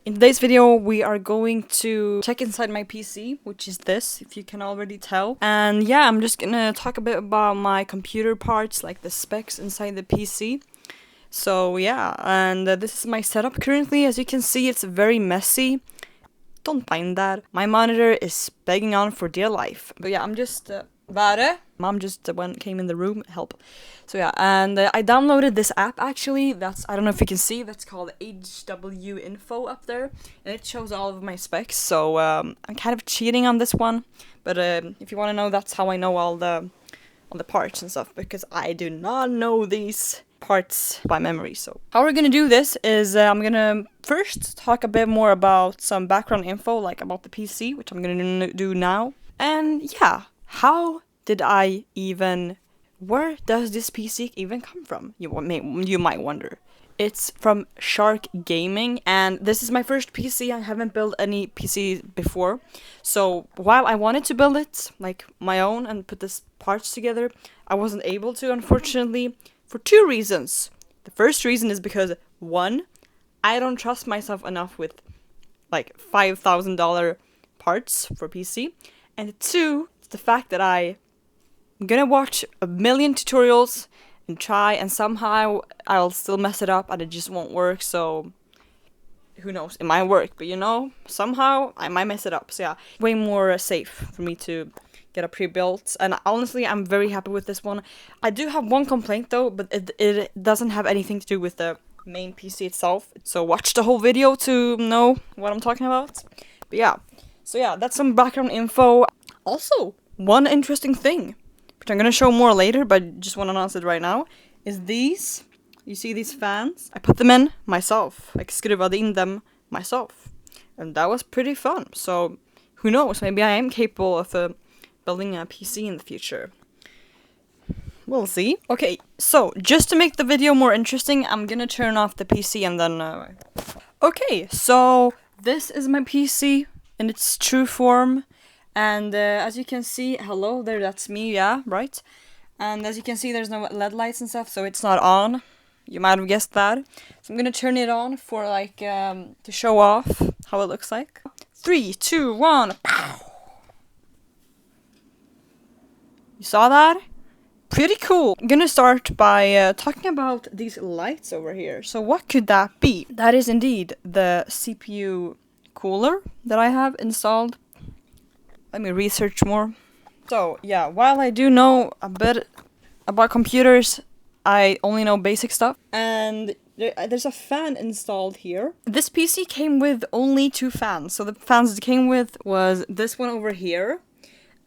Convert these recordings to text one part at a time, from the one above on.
In today's video, we are going to check inside my PC, which is this, if you can already tell. And yeah, I'm just gonna talk a bit about my computer parts, like the specs inside the PC. So yeah, and this is my setup currently. As you can see, it's very messy. Don't mind that. My monitor is begging on for dear life. But yeah, I'm just... Mom just came in the room, help. So yeah, and I downloaded this app actually, I don't know if you can see, that's called HW Info up there. And it shows all of my specs, so I'm kind of cheating on this one. But if you want to know, that's how I know all the parts and stuff, because I do not know these parts by memory. So how we're gonna do this is I'm gonna first talk a bit more about some background info, like about the PC, which I'm gonna do now. And yeah, where does this PC even come from? You might wonder. It's from Shark Gaming, and this is my first PC. I haven't built any PC before. So while I wanted to build it, like my own, and put this parts together, I wasn't able to, unfortunately, for two reasons. The first reason is because, one, I don't trust myself enough with like $5,000 parts for PC, and two, it's the fact that I'm gonna watch a million tutorials and try, and somehow I'll still mess it up and it just won't work. So who knows, it might work, but you know, somehow I might mess it up. So yeah, way more safe for me to get a pre-built, and honestly I'm very happy with this one. I do have one complaint though, but it doesn't have anything to do with the main PC itself, so watch the whole video to know what I'm talking about. But yeah, so yeah, that's some background info. Also, one interesting thing, which I'm gonna show more later, but just want to announce it right now, is these. You see these fans? I put them in myself. I skruvade in them myself. And that was pretty fun. So, who knows? Maybe I am capable of building a PC in the future. We'll see. Okay, so, just to make the video more interesting, I'm gonna turn off the PC and then... Okay, so, this is my PC in its true form. And as you can see, hello there, that's me, yeah, right? And as you can see, there's no LED lights and stuff, so it's not on. You might have guessed that. So I'm gonna turn it on for like, to show off how it looks like. 3, 2, 1, pow! You saw that? Pretty cool. I'm gonna start by talking about these lights over here. So what could that be? That is indeed the CPU cooler that I have installed. Let me research more. So, yeah, while I do know a bit about computers, I only know basic stuff. And there's a fan installed here. This PC came with only 2 fans. So the fans it came with was this one over here,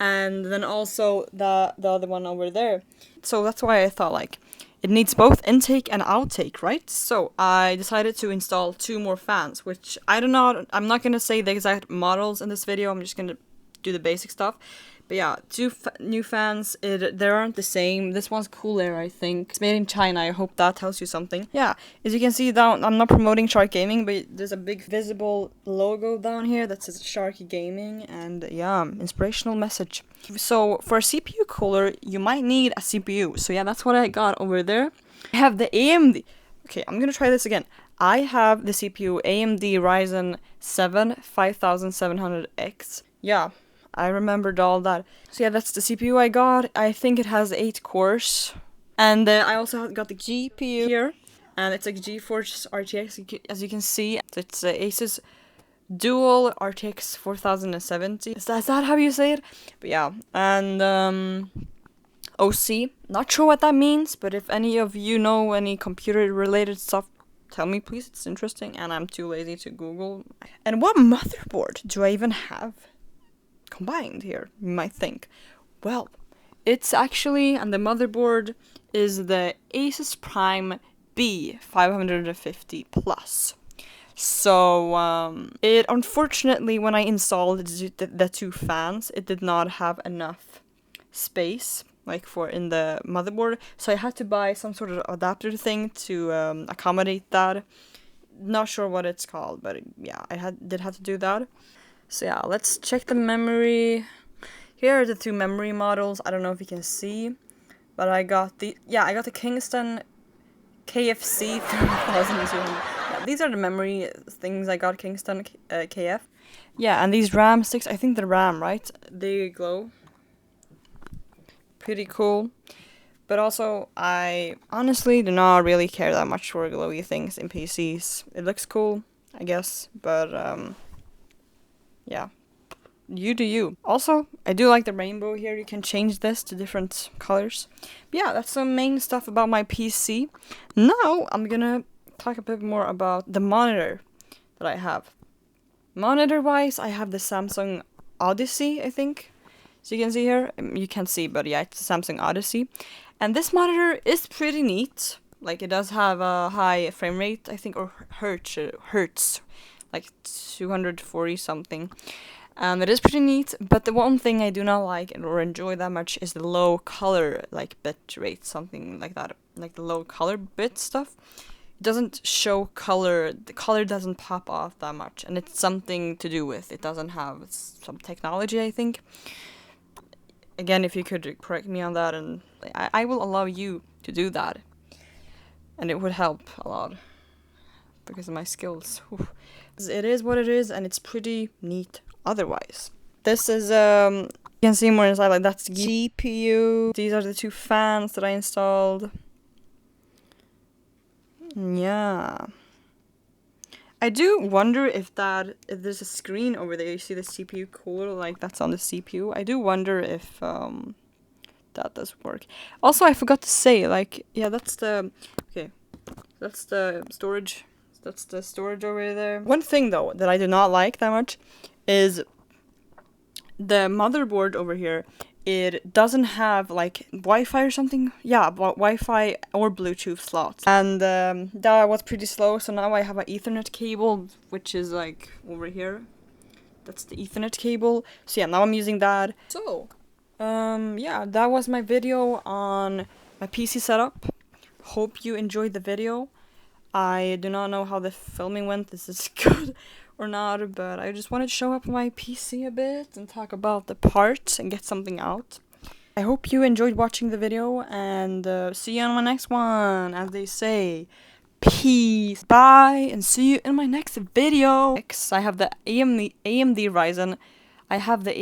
and then also the other one over there. So that's why I thought, like, it needs both intake and outtake, right? So I decided to install 2 more fans, which I'm not gonna say the exact models in this video. I'm just gonna do the basic stuff. But yeah, 2 new fans. They aren't the same. This one's cooler, I think. It's made in China. I hope that tells you something. Yeah, as you can see down, I'm not promoting Shark Gaming, but there's a big visible logo down here that says Shark Gaming, and yeah, inspirational message. So for a CPU cooler, you might need a CPU. So yeah, that's what I got over there. I have the AMD. Okay, I'm gonna try this again. I have the CPU AMD Ryzen 7 5700X. Yeah, I remembered all that. So yeah, that's the CPU I got. I think it has 8 cores. And I also got the GPU here. And it's a GeForce RTX, as you can see. It's Asus Dual RTX 4070. Is that how you say it? But yeah, and OC. Not sure what that means, but if any of you know any computer-related stuff, tell me please, it's interesting, and I'm too lazy to Google. And what motherboard do I even have combined here, you might think? Well, it's actually, and the motherboard is the Asus Prime B550 Plus. So it unfortunately, when I installed the 2 fans, it did not have enough space like for in the motherboard, so I had to buy some sort of adapter thing to accommodate that. Not sure what it's called, but yeah, I did have to do that. So yeah, let's check the memory. Here are the 2 memory models. I don't know if you can see, but I got the Kingston KFC 3200. these are the memory things I got Kingston KF. Yeah, and these RAM sticks, I think they're RAM, right? They glow. Pretty cool. But also, I honestly do not really care that much for glowy things in PCs. It looks cool, I guess, but yeah. You do you. Also, I do like the rainbow here. You can change this to different colors. But yeah, that's the main stuff about my PC. Now, I'm gonna talk a bit more about the monitor that I have. Monitor-wise, I have the Samsung Odyssey, I think. So you can see here. You can't see, but yeah, it's the Samsung Odyssey. And this monitor is pretty neat. Like, it does have a high frame rate, I think, or hertz, like 240 something. And it is pretty neat, but the one thing I do not like or enjoy that much is the low color, like, bit rate, something like that. Like, the low color bit stuff. It doesn't show color, the color doesn't pop off that much, and it's something to do with, it doesn't have some technology, I think. Again, if you could correct me on that, and I will allow you to do that. And it would help a lot, because of my skills. Oof. It is what it is, and it's pretty neat otherwise. This is, you can see more inside, like, that's the GPU. These are the two fans that I installed. Yeah. I do wonder if there's a screen over there. You see the CPU cooler, like, that's on the CPU. I do wonder if, that does work. Also, I forgot to say, like, yeah, that's the storage. That's the storage over there. One thing, though, that I do not like that much is the motherboard over here. It doesn't have, like, Wi-Fi or something. Yeah, Wi-Fi or Bluetooth slots. And that was pretty slow, so now I have an Ethernet cable, which is, like, over here. That's the Ethernet cable. So yeah, now I'm using that. So, yeah, that was my video on my PC setup. Hope you enjoyed the video. I do not know how the filming went, this is good or not, but I just wanted to show up my PC a bit and talk about the parts and get something out. I hope you enjoyed watching the video, and see you on my next one. As they say, peace, bye, and see you in my next video. I have the AMD Ryzen. I have the